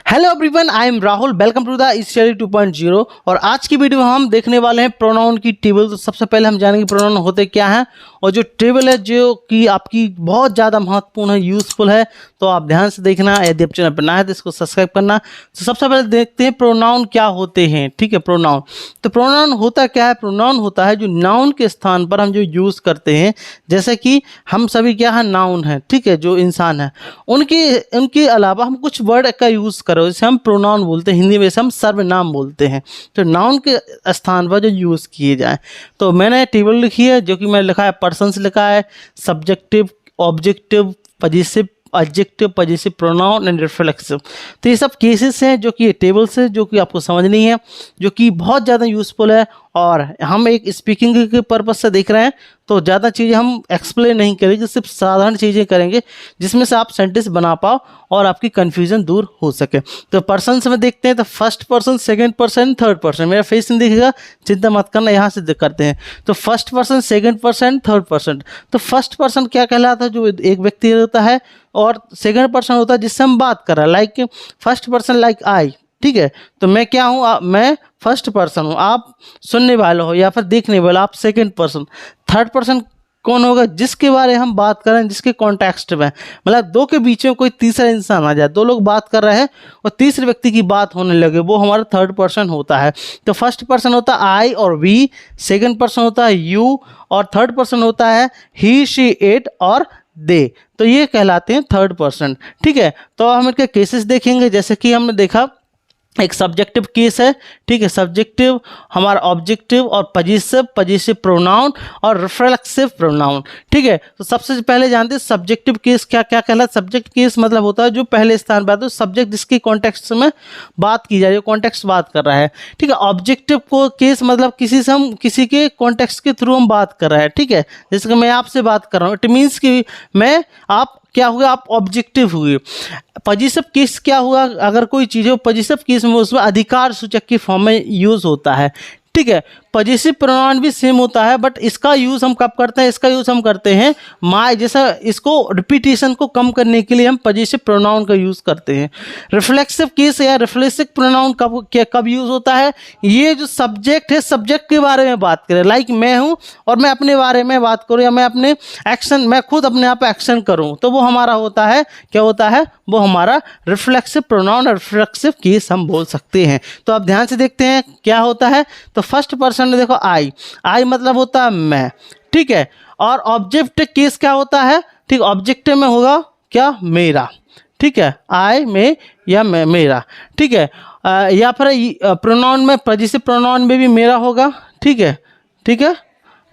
Hello everyone, I am Rahul. Welcome to the study 2.0। और आज की वीडियो में हम देखने वाले हैं प्रोनाउन की टेबल। तो सबसे पहले हम जानेंगे प्रोनाउन होते क्या हैं, और जो टेबल है जो कि आपकी बहुत ज़्यादा महत्वपूर्ण है, यूज़फुल है, तो आप ध्यान से देखना। यदि आप चैनल पर नया है तो इसको सब्सक्राइब करना। तो सबसे पहले देखते हैं प्रोनाउन क्या होते हैं। ठीक है, प्रोनाउन। तो प्रोनाउन होता क्या है? प्रोनाउन होता है जो नाउन के स्थान पर हम जो यूज़ करते हैं, जैसे कि हम सभी क्या है, नाउन है। ठीक है, जो इंसान है उनके अलावा हम कुछ वर्ड का यूज़ करो, जैसे हम प्रोनाउन बोलते हैं, हिंदी में से हम सर्वनाम बोलते हैं। तो नाउन के स्थान पर जो यूज़ किए जाएं, तो मैंने टेबल लिखी है, जो कि मैंने लिखा है पर्सन्स लिखा है, subjective, objective, possessive, adjective, possessive pronoun and reflexive. तो ये सब केसेस हैं जो कि ये टेबल्स है, जो कि आपको समझनी है, जो कि बहुत ज़्यादा यूज़फुल है। और हम एक स्पीकिंग के पर्पज़ से देख रहे हैं, तो ज़्यादा चीज़ें हम एक्सप्लेन नहीं करेंगे, सिर्फ साधारण चीज़ें करेंगे जिसमें से आप सेंटेंस बना पाओ और आपकी कन्फ्यूजन दूर हो सके। तो पर्सन्स में देखते हैं, तो first person, second person, third person. मेरा फेस नहीं दिखेगा, चिंता मत करना, यहाँ से करते हैं। तो first person, second person, third person. तो फर्स्ट पर्सन क्या कहलाता है? जो एक व्यक्ति होता है। और सेकंड पर्सन होता है जिससे हम बात कर रहे हैं, like first person, like I. ठीक है, तो मैं क्या हूँ? मैं फर्स्ट पर्सन हूँ, आप सुनने वाले हो या फिर देखने वाले, आप सेकंड पर्सन। थर्ड पर्सन कौन होगा? जिसके बारे में हम बात कर रहे हैं, जिसके कॉन्टेक्स्ट में, मतलब दो के बीच में कोई तीसरा इंसान आ जाए, दो लोग बात कर रहे हैं और तीसरे व्यक्ति की बात होने लगे, वो हमारा थर्ड पर्सन होता है। तो फर्स्ट पर्सन होता है आई और वी, सेकंड पर्सन होता है यू, और थर्ड पर्सन होता है ही, शी, इट और दे। तो ये कहलाते हैं थर्ड पर्सन। ठीक है, तो हम इनके केसेस देखेंगे। जैसे कि हमने देखा, एक सब्जेक्टिव केस है। ठीक है, सब्जेक्टिव हमारा ऑब्जेक्टिव और पजेसिव, पजेसिव प्रोनाउन और रिफ्लेक्सिव प्रोनाउन। ठीक है, तो सबसे पहले जानते हैं सब्जेक्टिव केस क्या क्या कहलाता है। सब्जेक्ट केस मतलब होता है जो पहले स्थान पर आता है, सब्जेक्ट जिसकी कॉन्टेक्स्ट में बात की जा रही है, कॉन्टेक्स्ट बात कर रहा है। ठीक है, ऑब्जेक्टिव को केस मतलब किसी से हम किसी के कॉन्टेक्स्ट के थ्रू हम बात कर रहे हैं। ठीक है, जैसे कि मैं आपसे बात कर रहा हूँ, इट मीन्स कि मैं आप क्या हुआ, आप ऑब्जेक्टिव हुए। पजेसिव केस क्या हुआ? अगर कोई चीज़ हो पजेसिव केस में, उसमें अधिकार सूचक की फॉर्म में यूज़ होता है। ठीक है, पजेसिव प्रोनाउन भी सेम होता है, बट इसका यूज़ हम कब करते हैं? इसका यूज़ हम करते हैं माय, जैसा इसको रिपीटेशन को कम करने के लिए हम पजेसिव प्रोनाउन का यूज़ करते हैं। रिफ्लेक्सिव केस या रिफ्लेक्सिव प्रोनाउन कब यूज़ होता है? ये जो सब्जेक्ट है, सब्जेक्ट के बारे में बात करें, लाइक मैं हूँ और मैं अपने बारे में बात करूँ, या मैं अपने एक्शन, मैं खुद अपने आप एक्शन करूँ, तो वो हमारा होता है, क्या होता है? वो हमारा रिफ्लेक्सिव प्रोनाउन और रिफ्लेक्सिव केस हम बोल सकते हैं। तो आप ध्यान से देखते हैं क्या होता है। तो फर्स्ट पर्सन में देखो, आई, आई मतलब होता है मैं। ठीक है, और ऑब्जेक्ट केस क्या होता है? ठीक, ऑब्जेक्ट में होगा क्या? मेरा। ठीक है, आई, में या मैं, मेरा। ठीक है, या फिर प्रोनाउन में, पजेसिव प्रोनाउन में भी मेरा होगा। ठीक है, ठीक है,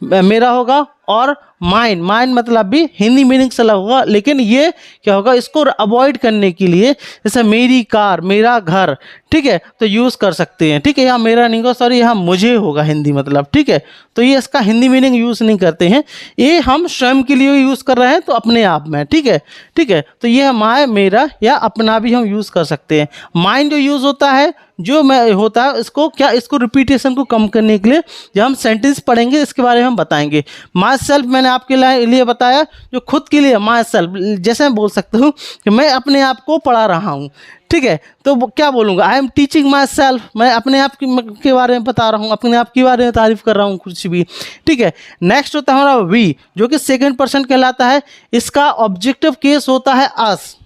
मेरा होगा। और माइन, माइन मतलब भी हिंदी मीनिंग से अलग होगा, लेकिन ये क्या होगा, इसको अवॉइड करने के लिए, जैसे मेरी कार, मेरा घर, ठीक है, तो यूज़ कर सकते हैं। ठीक है, यहाँ मेरा नहीं होगा, सॉरी, यहाँ मुझे होगा हिंदी मतलब। ठीक है, तो ये इसका हिंदी मीनिंग यूज़ नहीं करते हैं, ये हम स्वयं के लिए यूज़ कर रहे हैं, तो अपने आप में। ठीक है, ठीक है, तो ये है माय, मेरा, या अपना भी हम यूज़ कर सकते हैं। माइन जो यूज़ होता है, जो मैं होता है, इसको क्या, इसको रिपीटेशन को कम करने के लिए जब हम सेंटेंस पढ़ेंगे इसके बारे में हम बताएंगे। माई सेल्फ मैंने आपके लिए बताया, जो खुद के लिए, माई सेल्फ, जैसे मैं बोल सकता हूँ कि मैं अपने आप को पढ़ा रहा हूँ। ठीक है, तो क्या बोलूँगा? I am teaching my self, मैं अपने आप के बारे में बता रहा हूँ, अपने आप के बारे में तारीफ कर रहा हूँ, कुछ भी। ठीक है, नेक्स्ट होता है हमारा वी, जो कि सेकेंड पर्सन कहलाता है। इसका ऑब्जेक्टिव केस होता है अस।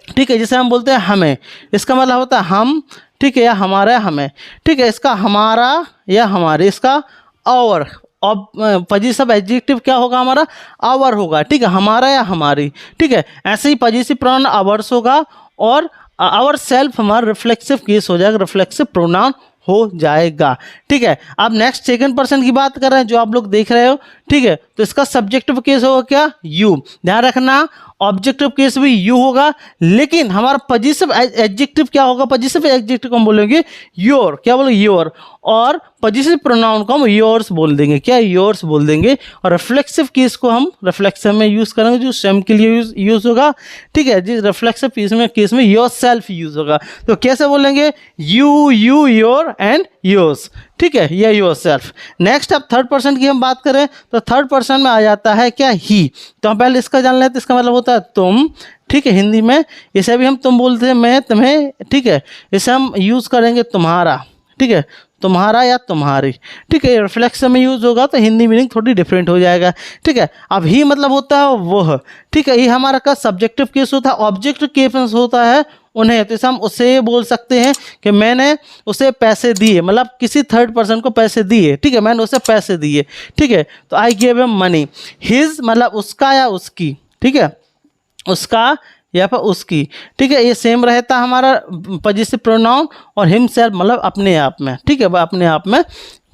ठीक है, जैसे हम बोलते हैं हमें, इसका मतलब होता है हम। ठीक है, या हमारा, हमें। ठीक है, इसका हमारा या हमारे, इसका और पजेसिव एडजेक्टिव क्या होगा हमारा? आवर होगा। ठीक है, हमारा या हमारी। ठीक है, ऐसे ही पजेसिव प्रोनाउन आवर्स होगा, और आवर सेल्फ हमारा रिफ्लेक्सिव केस हो जाएगा, रिफ्लेक्सिव प्रोनाउन हो जाएगा। ठीक है, अब नेक्स्ट सेकंड पर्सन की बात कर रहे हैं, जो आप लोग देख रहे हो। ठीक है, तो इसका सब्जेक्टिव केस होगा क्या? यू। ध्यान रखना, ऑब्जेक्टिव केस भी यू होगा, लेकिन हमारा पजेसिव एडजेक्टिव क्या होगा? पजेसिव एडजेक्टिव हम बोलेंगे योर। क्या बोलेंगे? योर। और पॉजिटिव प्रोनाउन को हम योर्स बोल देंगे, क्या योर्स बोल देंगे। और रिफ्लेक्सिव केस को हम रिफ्लेक्सिव में यूज़ करेंगे, जो सेम के लिए यूज़ होगा, ठीक है। जिस रिफ्लेक्सिव केस में योर सेल्फ यूज़ होगा। तो कैसे बोलेंगे, यू योर एंड योर्स, ठीक है, या योर सेल्फ। नेक्स्ट अब थर्ड पर्सन की हम बात करें तो थर्ड पर्सन में आ जाता है क्या, ही। तो हम पहले इसका जान लेते हैं, इसका मतलब होता है तुम, ठीक है। हिंदी में इसे भी हम तुम बोलते हैं, मैं तुम्हें, ठीक है। इसे हम यूज़ करेंगे तुम्हारा, ठीक है, तुम्हारा या तुम्हारी, ठीक है। रिफ्लेक्सिव में यूज़ होगा तो हिंदी मीनिंग थोड़ी डिफरेंट हो जाएगा, ठीक है। अब ही मतलब होता है वह, ठीक है। ये हमारा का सब्जेक्टिव केस होता है। ऑब्जेक्टिव केस होता है उन्हें, तो इसे हम उससे बोल सकते हैं कि मैंने उसे पैसे दिए, मतलब किसी थर्ड पर्सन को पैसे दिए, ठीक है, मैंने उसे पैसे दिए, ठीक है। तो I give him money. His मतलब उसका या उसकी, ठीक है, उसका या फिर उसकी, ठीक है। ये सेम रहता है हमारा पॉजिटिव प्रोनाउन। और हिमसेल्फ मतलब अपने आप में, ठीक है, वह अपने आप में,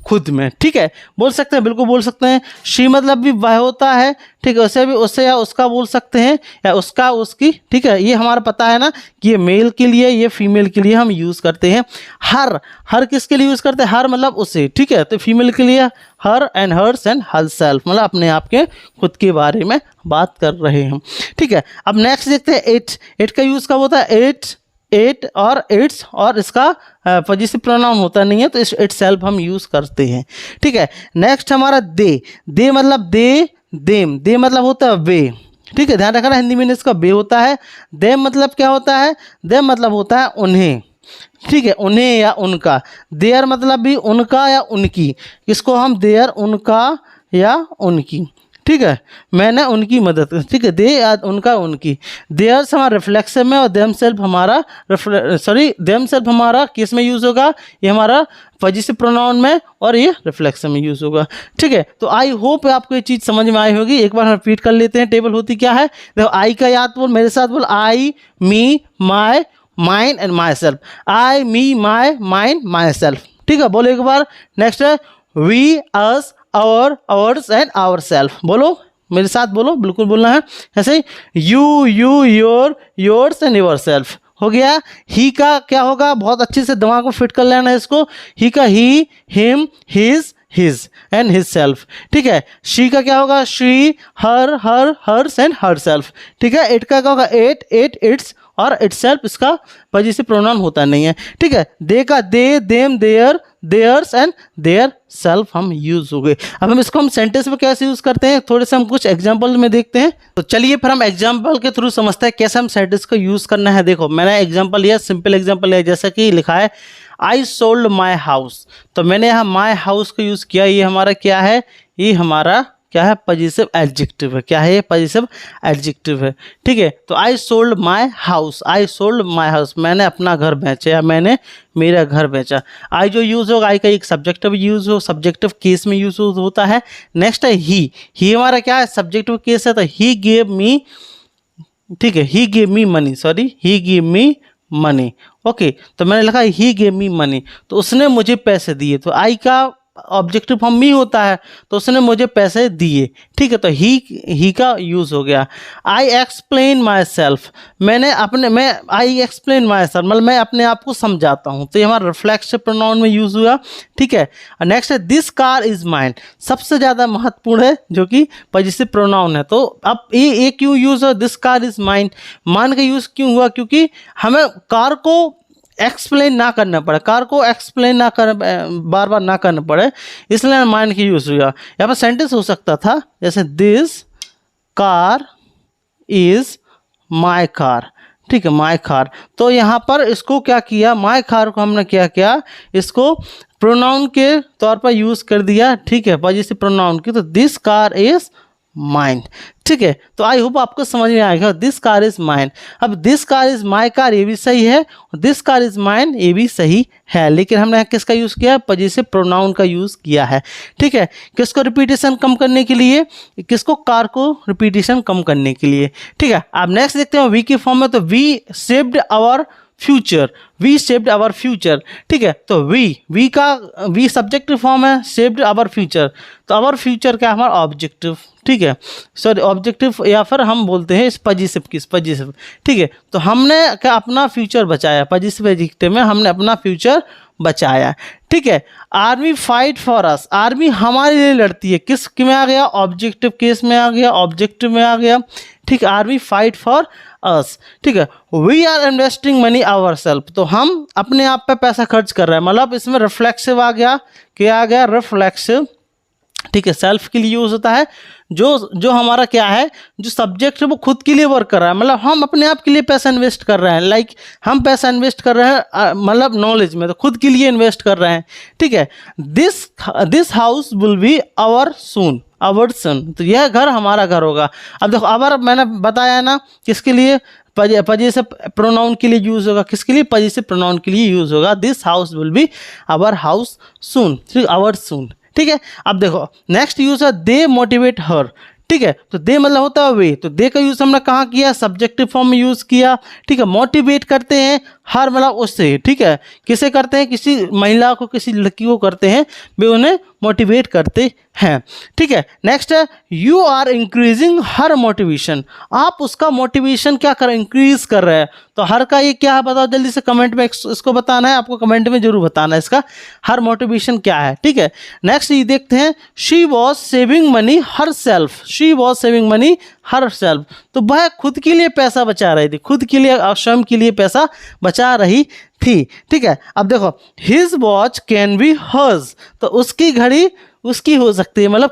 खुद में, ठीक है, बोल सकते हैं, बिल्कुल बोल सकते हैं। शी मतलब भी वह होता है, ठीक है, उसे भी उससे या उसका बोल सकते हैं, या उसका उसकी, ठीक है। ये हमारा पता है ना कि ये मेल के लिए, ये फीमेल के लिए हम यूज़ करते हैं। हर किसके लिए यूज़ करते हैं, हर मतलब उसे, ठीक है। तो फीमेल के लिए her and hers and herself, मतलब अपने आप के खुद के बारे में बात कर रहे हैं, ठीक है। अब नेक्स्ट देखते हैं इट का यूज़ कब होता है, इट और इट्स, और इसका पॉजिटिव प्रोनाउन होता नहीं है, तो इट सेल्फ हम यूज़ करते हैं, ठीक है। नेक्स्ट हमारा दे मतलब दे मतलब होता है वे, ठीक है, ध्यान रखना हिंदी में इसका बे होता है। दे मतलब क्या होता है, दे मतलब होता है उन्हें, ठीक है, उन्हें या उनका। देयर मतलब भी उनका या उनकी, इसको हम देयर उनका या उनकी, ठीक है, मैंने उनकी मदद, ठीक है। दे या उनका उनकी। देयर्स हमारा रिफ्लेक्सिव में, और देम सेल्फ हमारा देम सेल्फ हमारा किस में यूज़ होगा, ये हमारा पॉजिटिव प्रोनाउन में, और ये रिफ्लेक्सिव में यूज़ होगा, ठीक है। तो आई होप आपको ये चीज़ समझ में आई होगी। एक बार हम रिपीट कर लेते हैं। टेबल होती क्या है, देखो आई का याद बोल, मेरे साथ बोल, I me my mine and myself. I me my mine myself, ठीक है, बोलो एक बार। नेक्स्ट है we us our ours and ourself, बोलो मेरे साथ बोलो, बिल्कुल बोलना है ऐसे। You your yours and yourself हो गया। ही का क्या होगा, बहुत अच्छे से दिमाग में फिट कर लेना है इसको। ही का he, him, his and his self, ठीक है। शी का क्या होगा, she, hers and herself, ठीक है। इट का क्या होगा, इट्स और इटसेल्फ, इसका पॉजिटिव प्रोनाउन होता नहीं है, ठीक है। दे का they, them, theirs and their self हम यूज़ हो गए। अब हम इसको सेंटेंस में कैसे यूज़ करते हैं, थोड़े से हम कुछ एग्जांपल में देखते हैं। तो चलिए फिर हम एग्जांपल के थ्रू समझते हैं कैसे हम सेंटेंस को यूज़ करना है। देखो मैंने एग्जांपल लिया, सिंपल एग्जांपल लिया, जैसा कि लिखा है आई सोल्ड माई हाउस। तो मैंने यहाँ माई हाउस को यूज़ किया। ये हमारा क्या है, ये हमारा क्या है, पॉजिटिव एडजेक्टिव है। क्या है, ये पॉजिटिव एडजेक्टिव है, ठीक है। तो I sold my house, I sold my house, मैंने अपना घर बेचा या मैंने मेरा घर बेचा। आई जो यूज़ होगा, आई का एक सब्जेक्टिव यूज़ हो, सब्जेक्टिव केस में यूज़ होता है। नेक्स्ट है ही हमारा क्या है, सब्जेक्टिव केस है, तो ही गेव मी, ठीक है, he gave me money, sorry he gave me money, okay. तो मैंने लिखा ही गेव मी मनी, तो उसने मुझे पैसे दिए। तो आई का ऑब्जेक्टिव फॉर्म मी होता है, तो उसने मुझे पैसे दिए, ठीक है। तो ही का यूज़ हो गया। I explain my self, I explain my self मतलब मैं अपने आप को समझाता हूँ, तो ये हमारा रिफ्लेक्सिव प्रोनाउन में यूज़ हुआ, ठीक है। नेक्स्ट है दिस कार इज़ माइन, सबसे ज़्यादा महत्वपूर्ण है, जो कि पॉजिटिव प्रोनाउन है। तो अब ये क्यों यूज़ हो, दिस कार इज़ माइन, मान का यूज़ क्यों हुआ, क्योंकि हमें कार को एक्सप्लेन ना करना पड़े, कार को एक्सप्लेन ना कर, बार बार ना करना पड़े, इसलिए माइंड की यूज़ हुआ। यहाँ पर सेंटेंस हो सकता था जैसे this car is my car, ठीक है, माई कार। तो यहाँ पर इसको क्या किया, माई कार को हमने क्या किया, इसको प्रोनाउन के तौर पर यूज़ कर दिया, ठीक है, पॉजिटिव प्रोनाउन की। तो दिस कार इज़ माइन, ठीक है। तो आई होप आपको समझ में आएगा, दिस कार इज माइन। अब this car is my car, ये भी सही है, और दिस कार इज माइन, ये भी सही है, लेकिन हमने किसका यूज़ किया, पॉजिटिव प्रोनाउन का यूज़ किया है, ठीक है। किसको रिपीटेशन कम करने के लिए, किसको, कार को रिपीटेशन कम करने के लिए, ठीक है। अब नेक्स्ट देखते हैं वी की फॉर्म में। तो we saved our future, we shaped our future. ठीक है, तो वी का वी सब्जेक्टिव फॉर्म है, शेप्ड आवर फ्यूचर, तो आवर फ्यूचर क्या है हमारा ऑब्जेक्टिव। ठीक है, सॉरी ऑब्जेक्टिव या फिर हम बोलते हैं इस पॉजिटिव की पॉजिटिव। ठीक है, तो हमने क्या अपना फ्यूचर बचाया, पॉजिटिव एडजेक्टिव में हमने अपना फ्यूचर बचाया। ठीक है, army fight for us, army हमारे लिए लड़ती है, किस में आ गया, ऑब्जेक्टिव केस में आ गया, ऑब्जेक्टिव में आ गया। ठीक है, आर्मी फाइट फॉर अस। ठीक है, we are investing money ourself, तो हम अपने आप पे पैसा खर्च कर रहे हैं, मतलब इसमें रिफ्लेक्सिव आ गया, क्या आ गया, रिफ्लेक्सिव। ठीक है, सेल्फ के लिए यूज होता है, जो हमारा क्या है, जो सब्जेक्ट है वो खुद के लिए वर्क कर रहा है, मतलब हम अपने आप के लिए पैसा इन्वेस्ट कर रहे हैं, लाइक हम पैसा इन्वेस्ट कर रहे हैं मतलब नॉलेज में, तो खुद के लिए इन्वेस्ट कर रहे हैं। ठीक है, this house will be our soon, our son, तो यह घर हमारा घर होगा। अब देखो आवर मैंने बताया ना किसके लिए, पॉजिटिव प्रोनाउन के लिए यूज होगा, किसके लिए, पॉजिटिव प्रोनाउन के लिए यूज होगा। This house will be our house soon, our soon. ठीक है, अब देखो नेक्स्ट यूज है दे मोटिवेट हर। ठीक है, तो दे मतलब होता है वे, तो दे का यूज हमने कहाँ किया, सब्जेक्टिव फॉर्म में यूज किया। ठीक है, मोटिवेट करते हैं, हर मतलब उससे। ठीक है, किसे करते हैं, किसी महिला को, किसी लड़की को करते हैं, वे उन्हें मोटिवेट करते हैं। ठीक है, नेक्स्ट है you are increasing her motivation, आप उसका मोटिवेशन क्या कर, इंक्रीज कर रहे हैं। तो हर का ये क्या है बताओ जल्दी से कमेंट में, इसको बताना है आपको, कमेंट में जरूर बताना है इसका हर मोटिवेशन क्या है। ठीक है, नेक्स्ट ये देखते हैं she was saving money her self, she was saving money her self, तो वह खुद के लिए पैसा बचा रही थी, खुद के लिए स्वयं के लिए पैसा बचा रही थी। ठीक है, अब देखो his watch can be hers, तो उसकी घड़ी उसकी हो सकती है, मतलब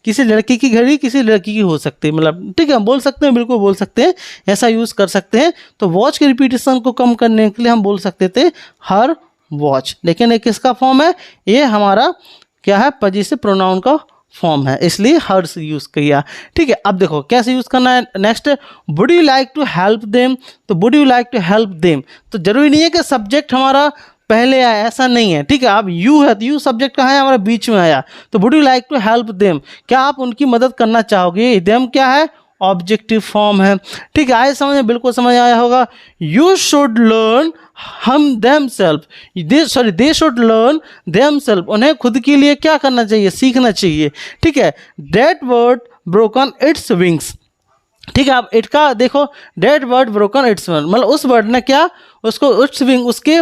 किसी लड़की की घड़ी किसी लड़की की हो सकती है, मतलब ठीक है बोल सकते हैं, बिल्कुल बोल सकते हैं, ऐसा यूज़ कर सकते हैं। तो वॉच के रिपीटेशन को कम करने के लिए हम बोल सकते थे हर वॉच, लेकिन ये किसका फॉर्म है, ये हमारा क्या है, पॉजिटिव प्रोनाउन का फॉर्म है, इसलिए हर से यूज़ किया। ठीक है, अब देखो कैसे यूज़ करना है। Next would you like to help them, तो would you like to help them, तो जरूरी नहीं है कि सब्जेक्ट हमारा पहले आया, ऐसा नहीं है। ठीक है, अब यू है तो यू सब्जेक्ट कहाँ है, हमारा बीच में आया, तो would you like to help them, क्या आप उनकी मदद करना चाहोगे, देम क्या है, ऑब्जेक्टिव फॉर्म है। ठीक है, आए समझ में, बिल्कुल समझ आया होगा। यू शुड लर्न हम them self, they should learn them self, उन्हें खुद के लिए क्या करना चाहिए, सीखना चाहिए। ठीक है, that word broken its wings. ठीक है, अब इट का देखो, dead word broken it's wing, मतलब उस वर्ड ने क्या, उसको इट्स विंग, उसके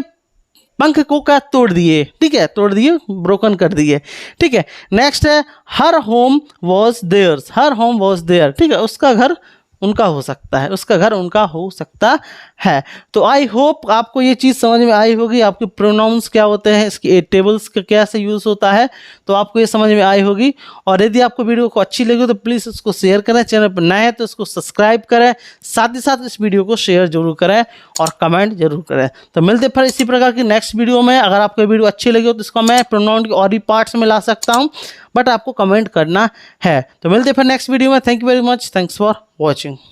पंख को क्या तोड़ दिए। ठीक है, तोड़ दिए, ब्रोकन कर दिए। ठीक है, नेक्स्ट है her home was theirs, her home was there. ठीक है, उसका घर उनका हो सकता है, उसका घर उनका हो सकता है। तो आई होप आपको ये चीज़ समझ में आई होगी, आपके प्रोनाउंस क्या होते हैं, इसके टेबल्स का कैसे यूज़ होता है, तो आपको ये समझ में आई होगी। और यदि आपको वीडियो को अच्छी लगी तो प्लीज़ इसको शेयर करें, चैनल पर नए हैं तो इसको सब्सक्राइब करें, साथ ही साथ इस वीडियो को शेयर जरूर करें और कमेंट जरूर करें। तो मिलते फिर इसी प्रकार की नेक्स्ट वीडियो में। अगर आपको वीडियो अच्छी लगी हो तो इसको मैं प्रोनाउन के और भी पार्ट्स में ला सकता हूँ, बट आपको कमेंट करना है। तो मिलते फिर नेक्स्ट वीडियो में। Thank you very much, thanks for watching.